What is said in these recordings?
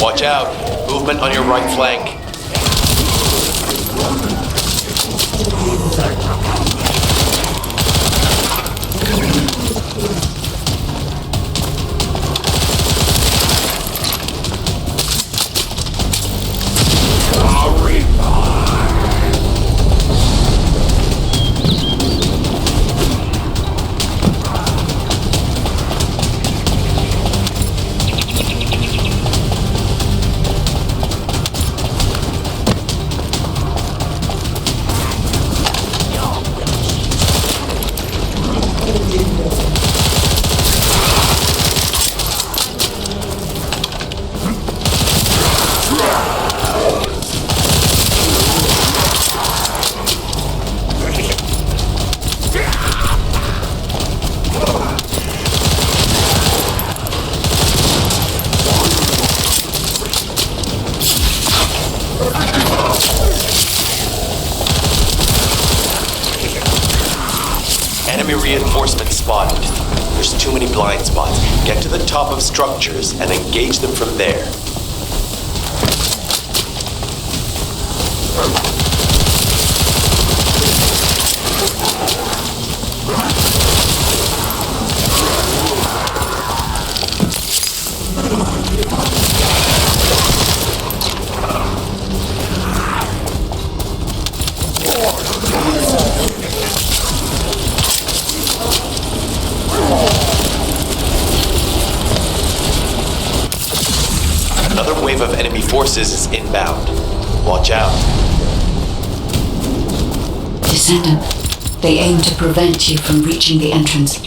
Watch out. Movement on your right flank. Enemy reinforcements spotted. There's too many blind spots. Get to the top of structures and engage them from there. Another wave of enemy forces is inbound. Watch out. Descendant, they aim to prevent you from reaching the entrance.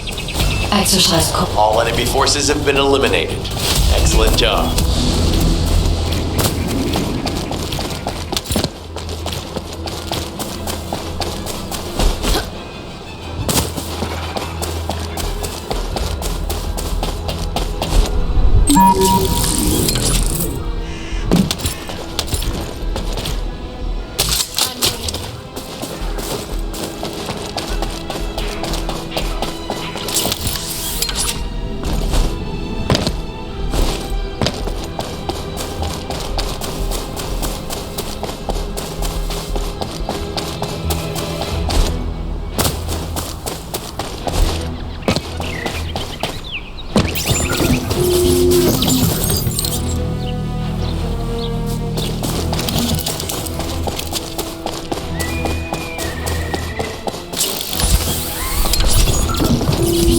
Exercise call. All enemy forces have been eliminated. Excellent job.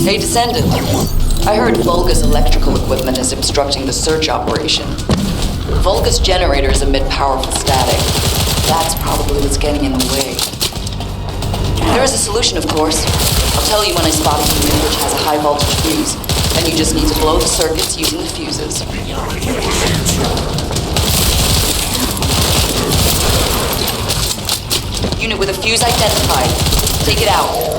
Hey, Descendant. I heard Vulgus electrical equipment is obstructing the search operation. Vulgus generators emit powerful static. That's probably what's getting in the way. There is a solution, of course. I'll tell you when I spot a unit which has a high voltage fuse. Then you just need to blow the circuits using the fuses. Unit with a fuse identified. Take it out.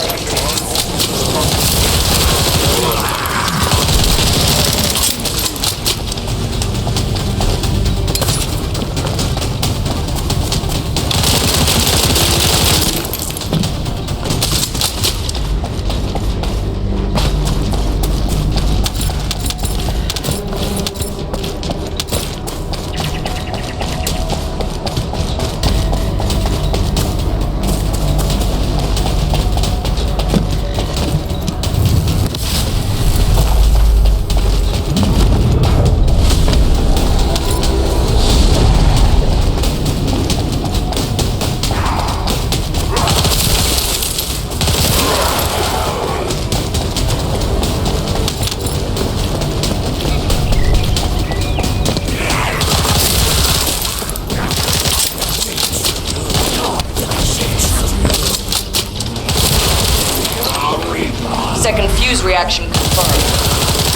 Fuse reaction confirmed.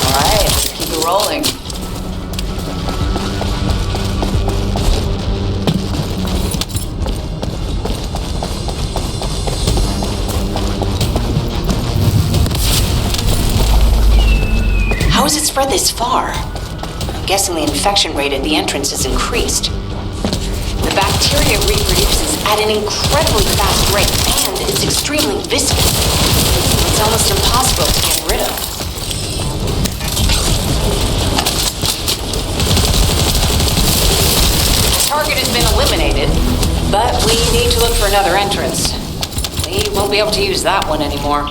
Alright, let's keep it rolling. How has it spread this far? I'm guessing the infection rate at the entrance has increased. The bacteria reproduces at an incredibly fast rate, and it's extremely viscous. It's almost impossible to get rid of. The target has been eliminated, but we need to look for another entrance. We won't be able to use that one anymore.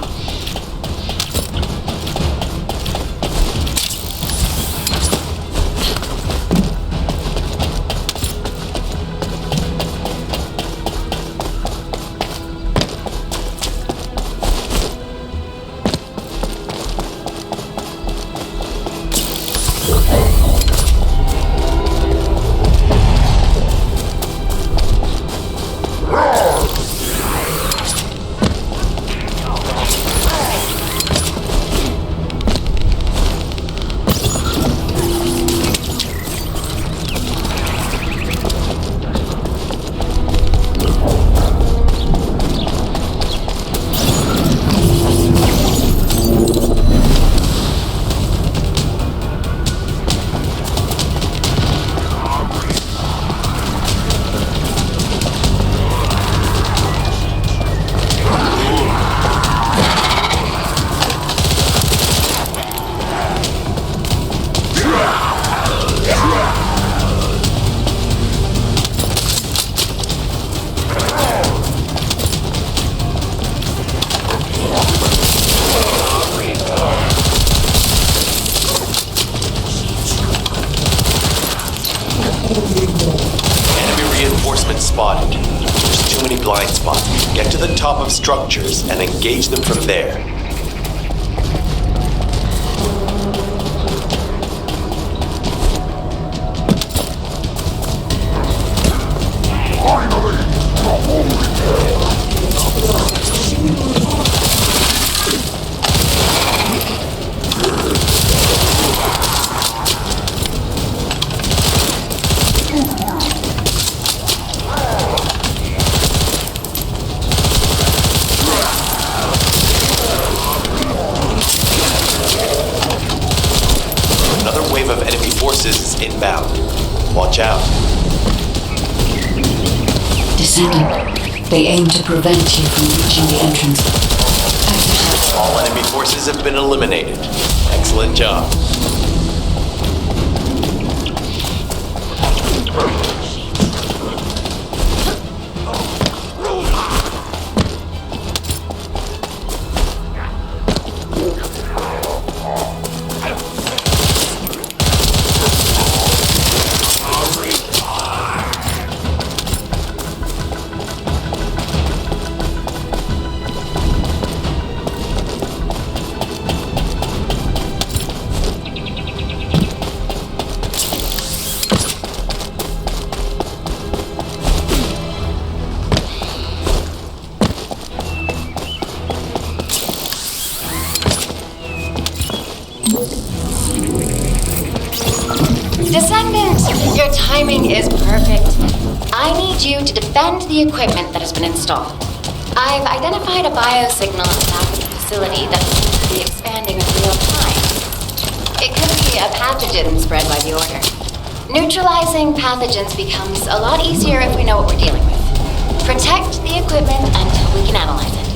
Spotted. There's too many blind spots. Get to the top of structures and engage them from there. Of enemy forces is inbound. Watch out. Descendant, they aim to prevent you from reaching the entrance. All enemy forces have been eliminated. Excellent job. Descendant, your timing is perfect. I need you to defend the equipment that has been installed. I've identified a biosignal at the back of the facility that seems to be expanding in real time. It could be a pathogen spread by the Order. Neutralizing pathogens becomes a lot easier if we know what we're dealing with. Protect the equipment until we can analyze it.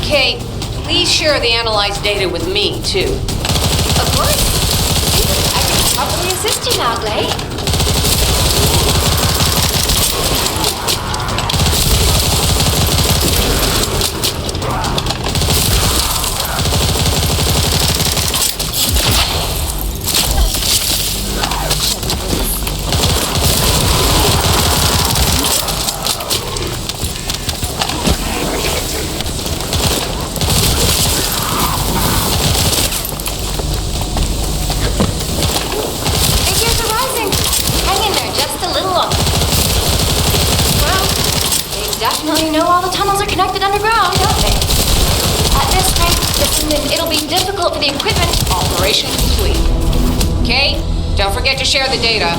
Kate, please share the analyzed data with me, too. Of course. I can probably assist you now, Glade. Definitely know all the tunnels are connected underground, don't they? At this rate, the Descendant, it'll be difficult for the equipment. Operation complete. Okay? Don't forget to share the data.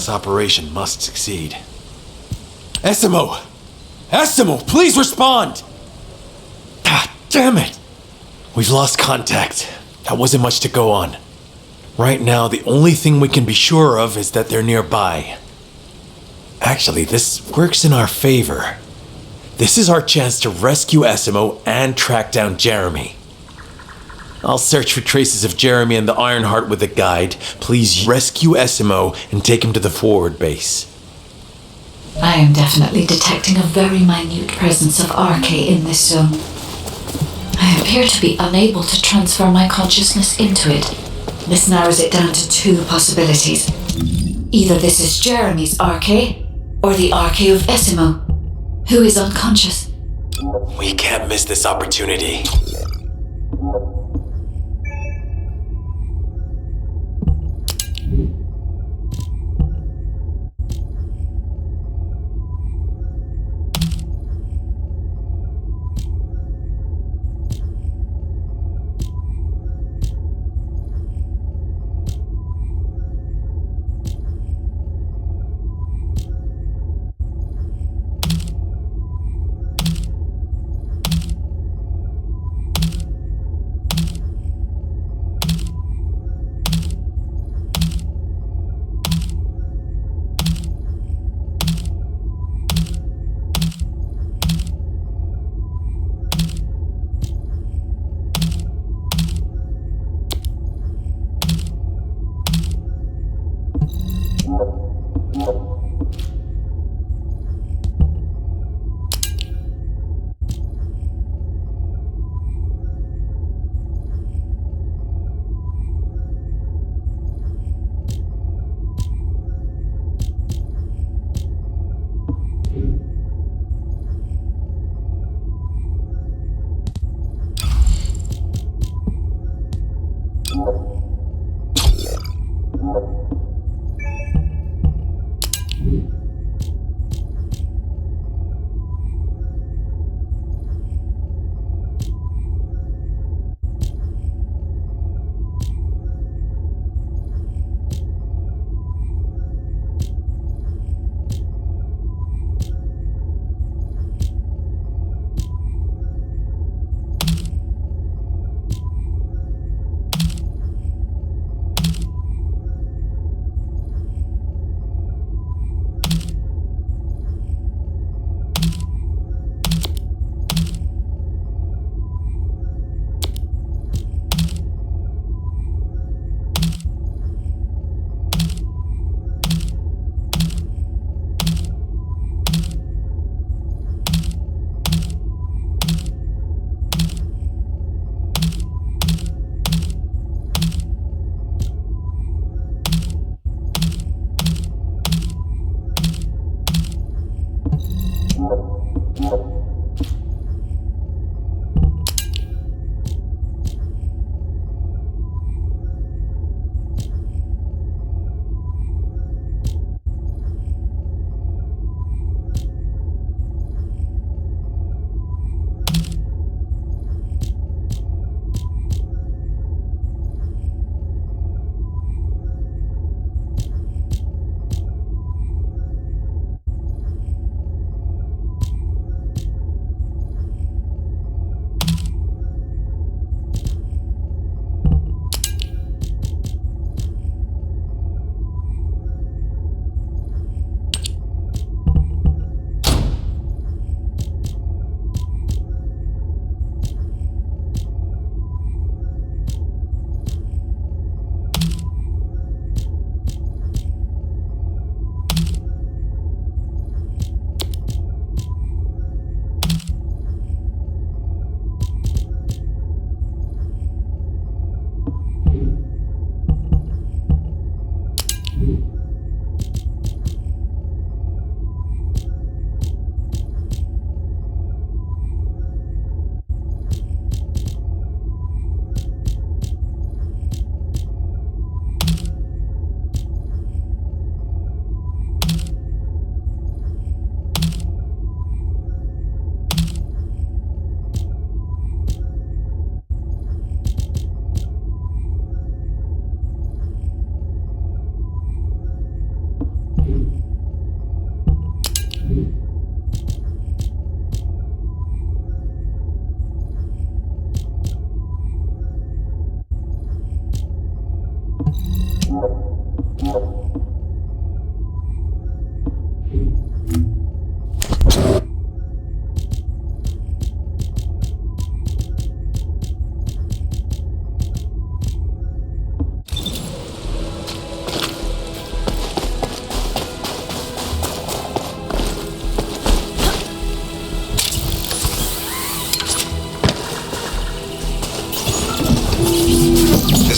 This operation must succeed. Essimo! Essimo, please respond! God damn it! We've lost contact. That wasn't much to go on. Right now, the only thing we can be sure of is that they're nearby. Actually, this works in our favor. This is our chance to rescue Essimo and track down Jeremy. I'll search for traces of Jeremy and the Ironheart with a guide. Please rescue Essimo and take him to the forward base. I am definitely detecting a very minute presence of RK in this zone. I appear to be unable to transfer my consciousness into it. This narrows it down to two possibilities. Either this is Jeremy's RK, or the RK of Essimo, who is unconscious. We can't miss this opportunity.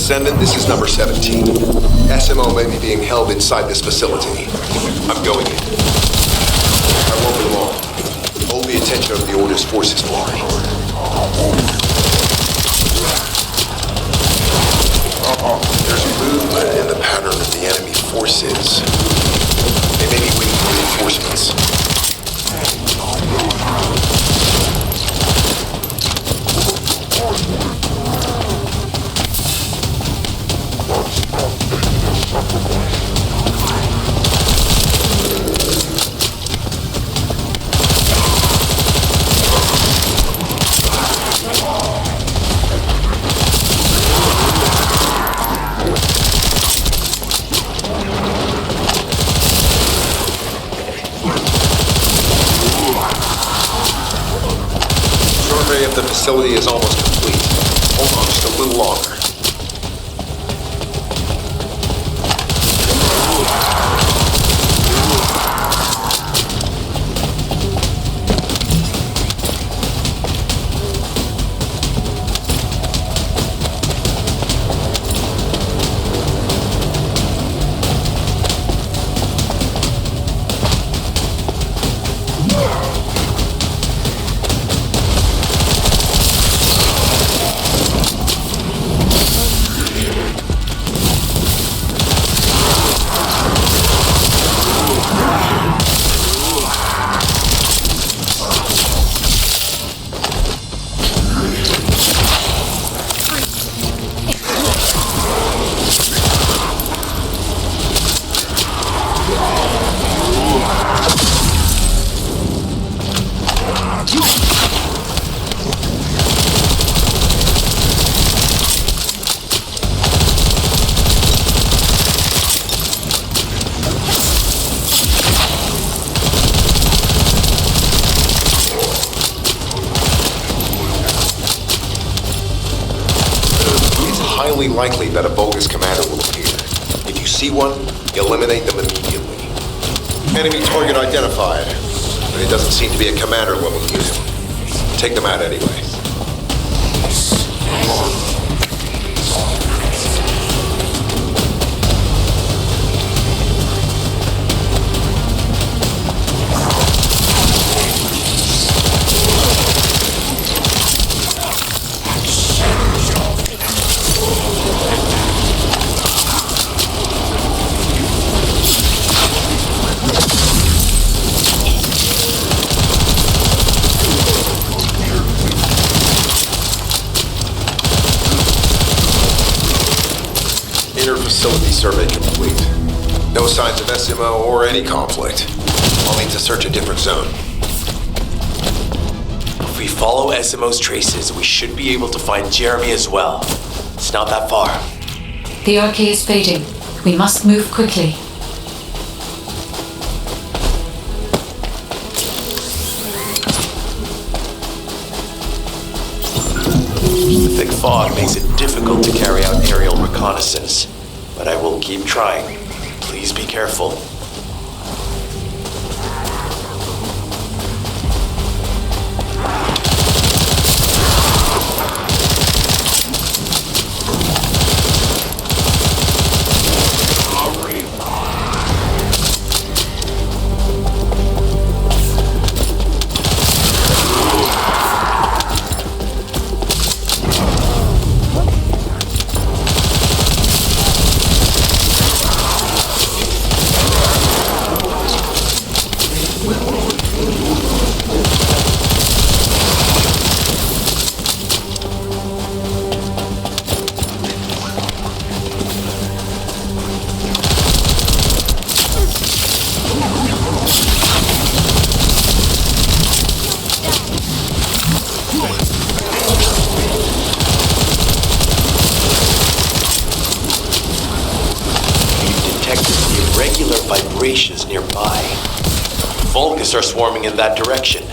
Descendant, this is number 17. SMO may be being held inside this facility. I'm going in. I won't be long. Hold the attention of the Order's forces for me. There's movement in the pattern of the enemy forces. They may be waiting for reinforcements. Survey of the facility is almost complete. Hold on just a little longer. Highly likely that a bogus commander will appear. If you see one, eliminate them immediately. Enemy target identified, but it doesn't seem to be a commander level unit. Take them out anyway. Facility survey complete. No signs of SMO or any conflict. I'll need to search a different zone. If we follow SMO's traces, we should be able to find Jeremy as well. It's not that far. The RK is fading. We must move quickly. The thick fog makes it difficult to carry out aerial reconnaissance, but I will keep trying. Please be careful. Irregular vibrations nearby. Vulgus are swarming in that direction.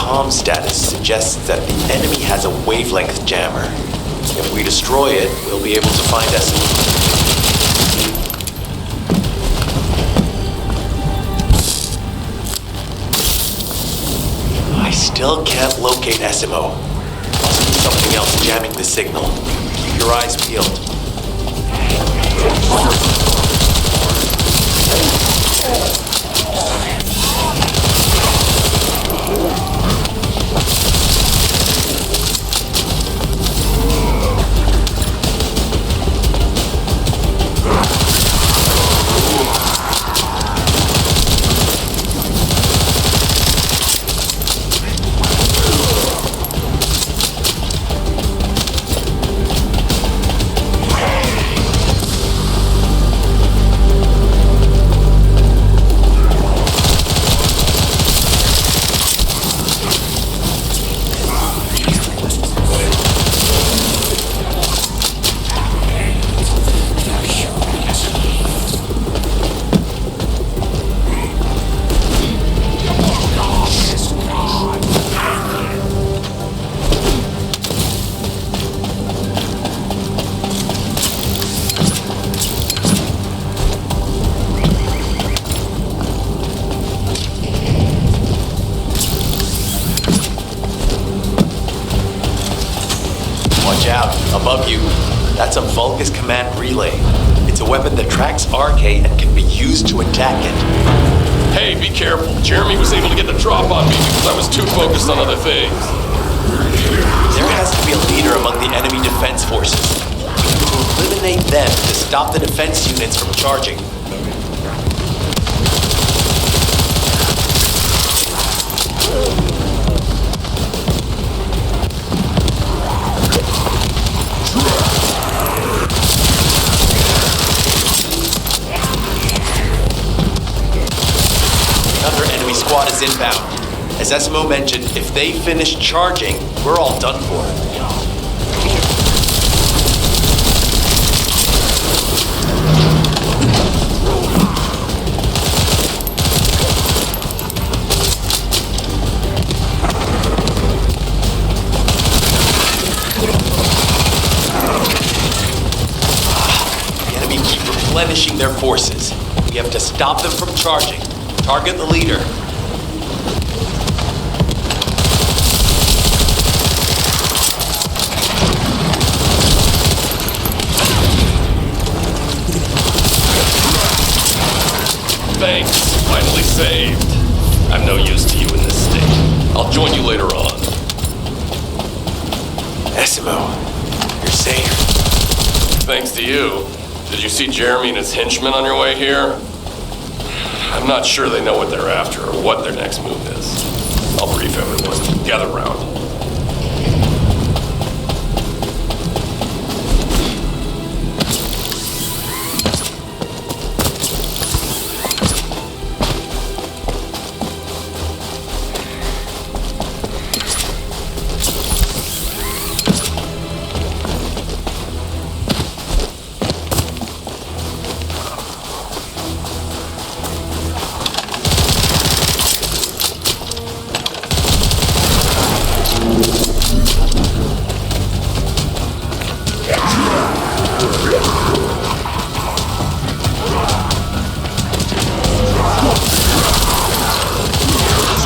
comm status suggests that the enemy has a wavelength jammer. If we destroy it, we'll be able to find SMO. I still can't locate SMO. Must be something else jamming the signal. Keep your eyes peeled. Watch out, above you. That's a Vulgus command relay. It's a weapon that tracks RK and can be used to attack it. Hey, be careful. Jeremy was able to get the drop on me because I was too focused on other things. There has to be a leader among the enemy defense forces. We need to eliminate them to stop the defense units from charging. Another enemy squad is inbound. As SMO mentioned, if they finish charging, we're all done for. The enemy keep replenishing their forces. We have to stop them from charging. Target the leader. Thanks. Finally saved. I'm no use to you in this state. I'll join you later on. SMO, you're safe. Thanks to you. Did you see Jeremy and his henchmen on your way here? I'm not sure they know what they're after or what their next move is. I'll brief everyone. Gather round.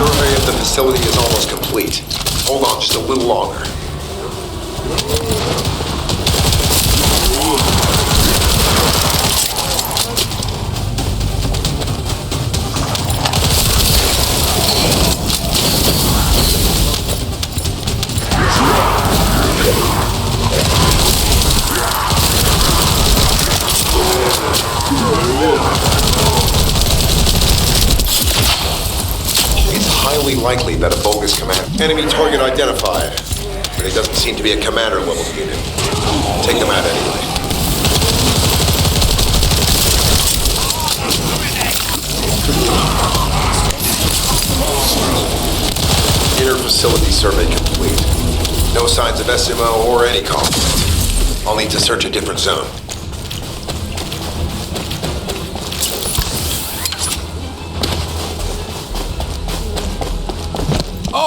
Survey of the facility is almost complete. Hold on just a little longer. Highly likely that a bogus command. Enemy target identified, but it doesn't seem to be a commander level unit. Take them out anyway. Inner facility survey complete. No signs of SMO or any conflict. I'll need to search a different zone.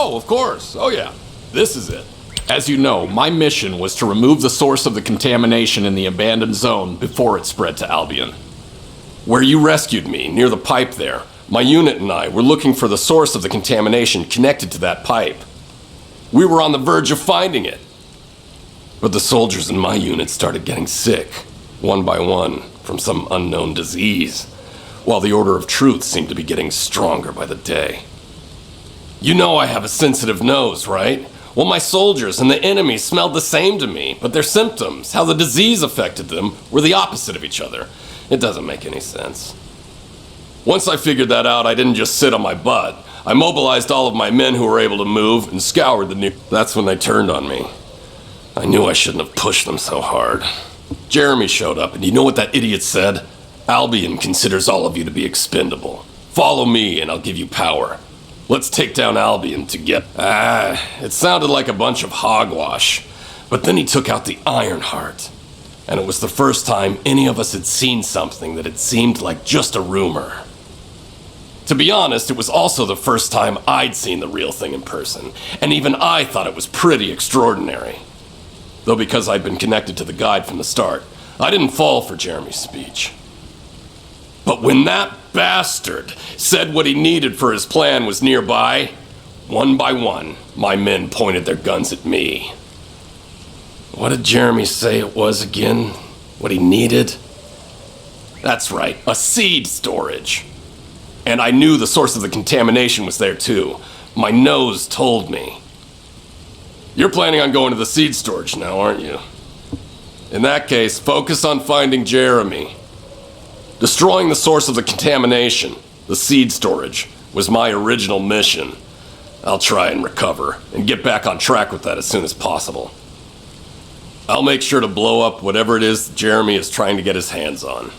Oh, of course. Oh, yeah. This is it. As you know, my mission was to remove the source of the contamination in the abandoned zone before it spread to Albion. Where you rescued me, near the pipe there, my unit and I were looking for the source of the contamination connected to that pipe. We were on the verge of finding it. But the soldiers in my unit started getting sick, one by one, from some unknown disease, while the Order of Truth seemed to be getting stronger by the day. You know I have a sensitive nose, right? Well, my soldiers and the enemy smelled the same to me, but their symptoms, how the disease affected them, were the opposite of each other. It doesn't make any sense. Once I figured that out, I didn't just sit on my butt. I mobilized all of my men who were able to move and scoured the new... That's when they turned on me. I knew I shouldn't have pushed them so hard. Jeremy showed up, and you know what that idiot said? Albion considers all of you to be expendable. Follow me, and I'll give you power. Let's take down Albion to get... it sounded like a bunch of hogwash. But then he took out the Ironheart. And it was the first time any of us had seen something that had seemed like just a rumor. To be honest, it was also the first time I'd seen the real thing in person. And even I thought it was pretty extraordinary. Though because I'd been connected to the guide from the start, I didn't fall for Jeremy's speech. But when that bastard said what he needed for his plan was nearby, one by one, my men pointed their guns at me. What did Jeremy say it was again? What he needed? That's right, a seed storage. And I knew the source of the contamination was there too. My nose told me. You're planning on going to the seed storage now, aren't you? In that case, focus on finding Jeremy. Destroying the source of the contamination, the seed storage, was my original mission. I'll try and recover, and get back on track with that as soon as possible. I'll make sure to blow up whatever it is Jeremy is trying to get his hands on.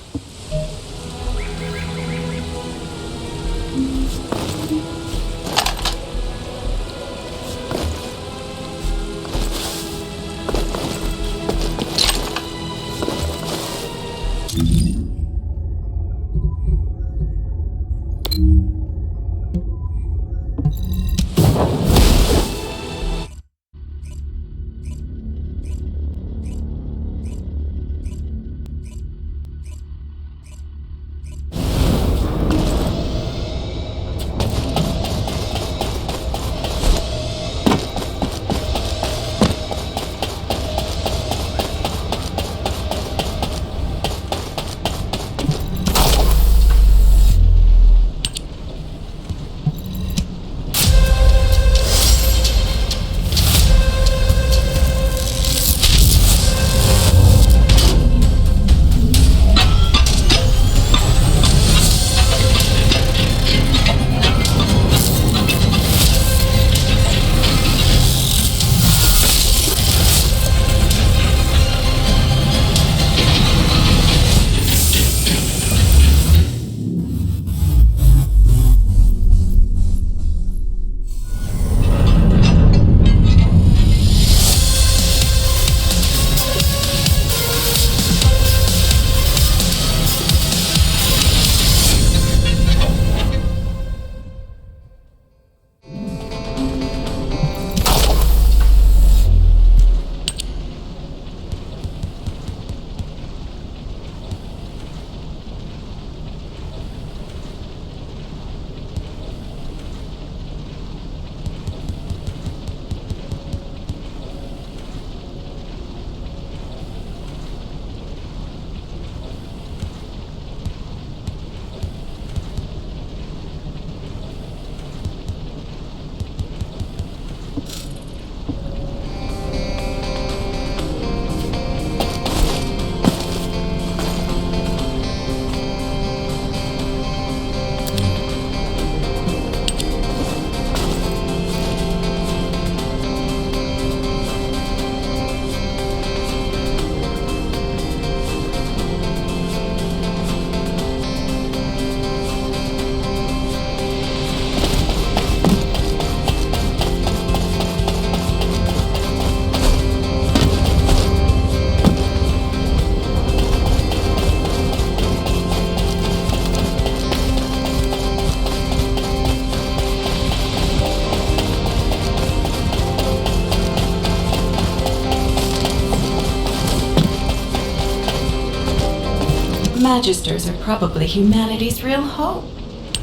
Magisters are probably humanity's real hope,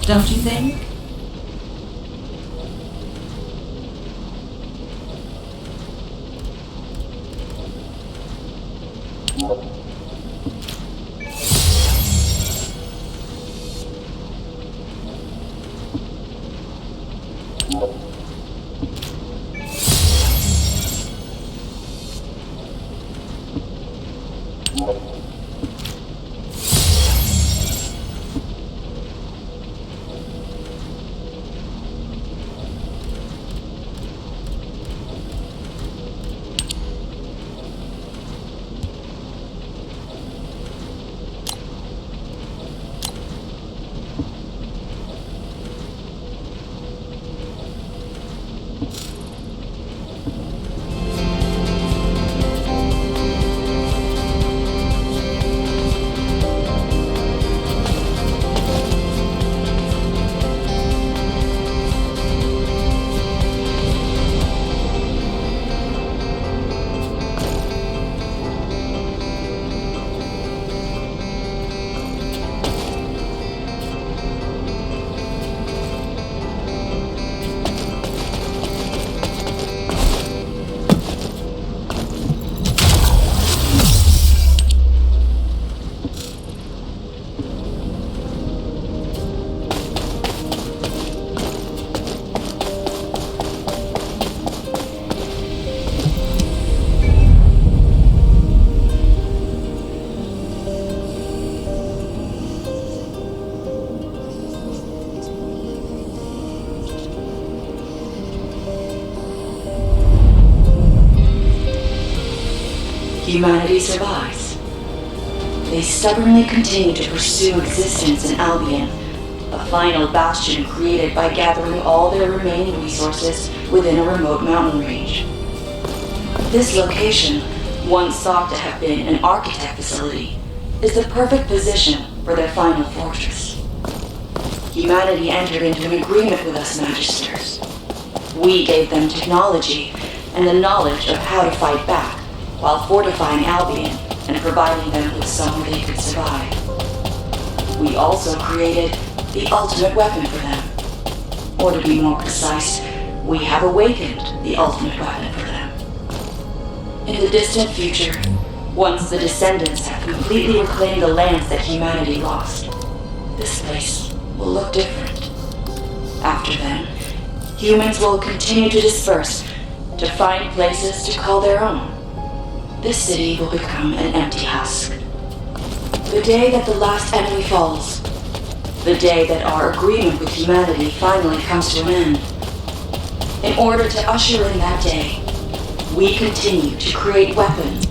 don't you think? Humanity survives. They stubbornly continue to pursue existence in Albion, a final bastion created by gathering all their remaining resources within a remote mountain range. This location, once thought to have been an architect facility, is the perfect position for their final fortress. Humanity entered into an agreement with us Magisters. We gave them technology and the knowledge of how to fight back, while fortifying Albion and providing them with somewhere they could survive. We also created the ultimate weapon for them. Or to be more precise, we have awakened the ultimate weapon for them. In the distant future, once the Descendants have completely reclaimed the lands that humanity lost, this place will look different. After then, humans will continue to disperse to find places to call their own. This city will become an empty husk. The day that the last enemy falls, the day that our agreement with humanity finally comes to an end. In order to usher in that day, we continue to create weapons.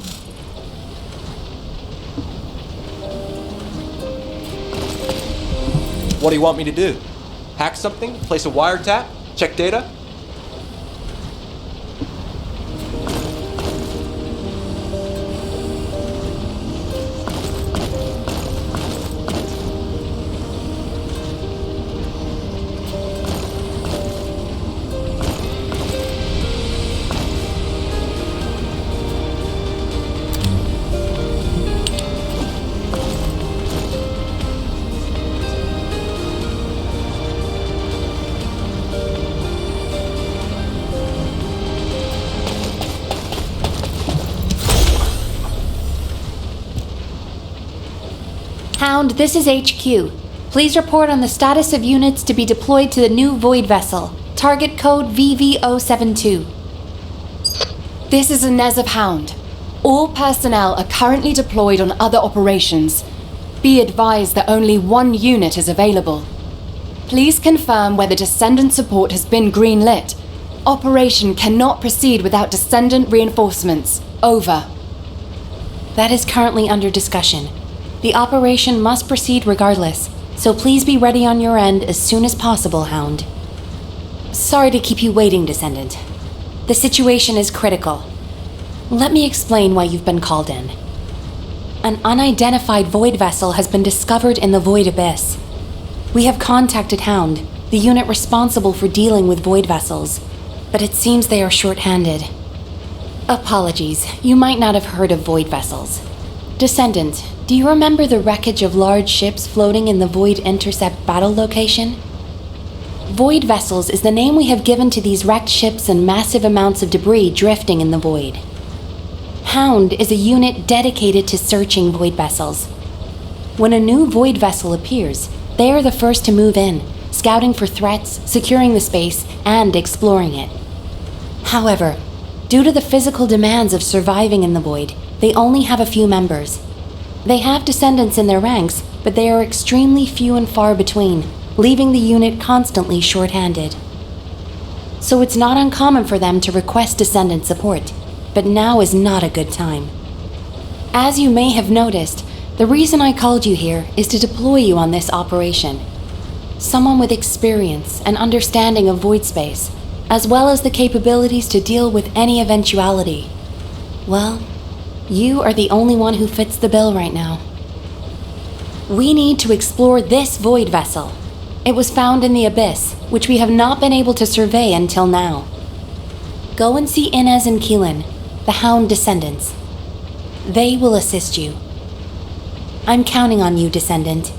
What do you want me to do? Hack something? Place a wiretap? Check data? Hound, this is HQ. Please report on the status of units to be deployed to the new Void Vessel. Target code VV072. This is Inez of Hound. All personnel are currently deployed on other operations. Be advised that only one unit is available. Please confirm whether Descendant support has been greenlit. Operation cannot proceed without Descendant reinforcements. Over. That is currently under discussion. The operation must proceed regardless, so please be ready on your end as soon as possible, Hound. Sorry to keep you waiting, Descendant. The situation is critical. Let me explain why you've been called in. An unidentified Void Vessel has been discovered in the Void Abyss. We have contacted Hound, the unit responsible for dealing with Void Vessels, but it seems they are short-handed. Apologies, you might not have heard of Void Vessels. Descendant, do you remember the wreckage of large ships floating in the Void Intercept battle location? Void vessels is the name we have given to these wrecked ships and massive amounts of debris drifting in the void. Hound is a unit dedicated to searching void vessels. When a new void vessel appears, they are the first to move in, scouting for threats, securing the space, and exploring it. However, due to the physical demands of surviving in the void, they only have a few members. They have descendants in their ranks, but they are extremely few and far between, leaving the unit constantly short-handed. So it's not uncommon for them to request descendant support, but now is not a good time. As you may have noticed, the reason I called you here is to deploy you on this operation. Someone with experience and understanding of void space, as well as the capabilities to deal with any eventuality. Well, you are the only one who fits the bill right now. We need to explore this void vessel. It was found in the Abyss, which we have not been able to survey until now. Go and see Inez and Keelan, the Hound descendants. They will assist you. I'm counting on you, Descendant.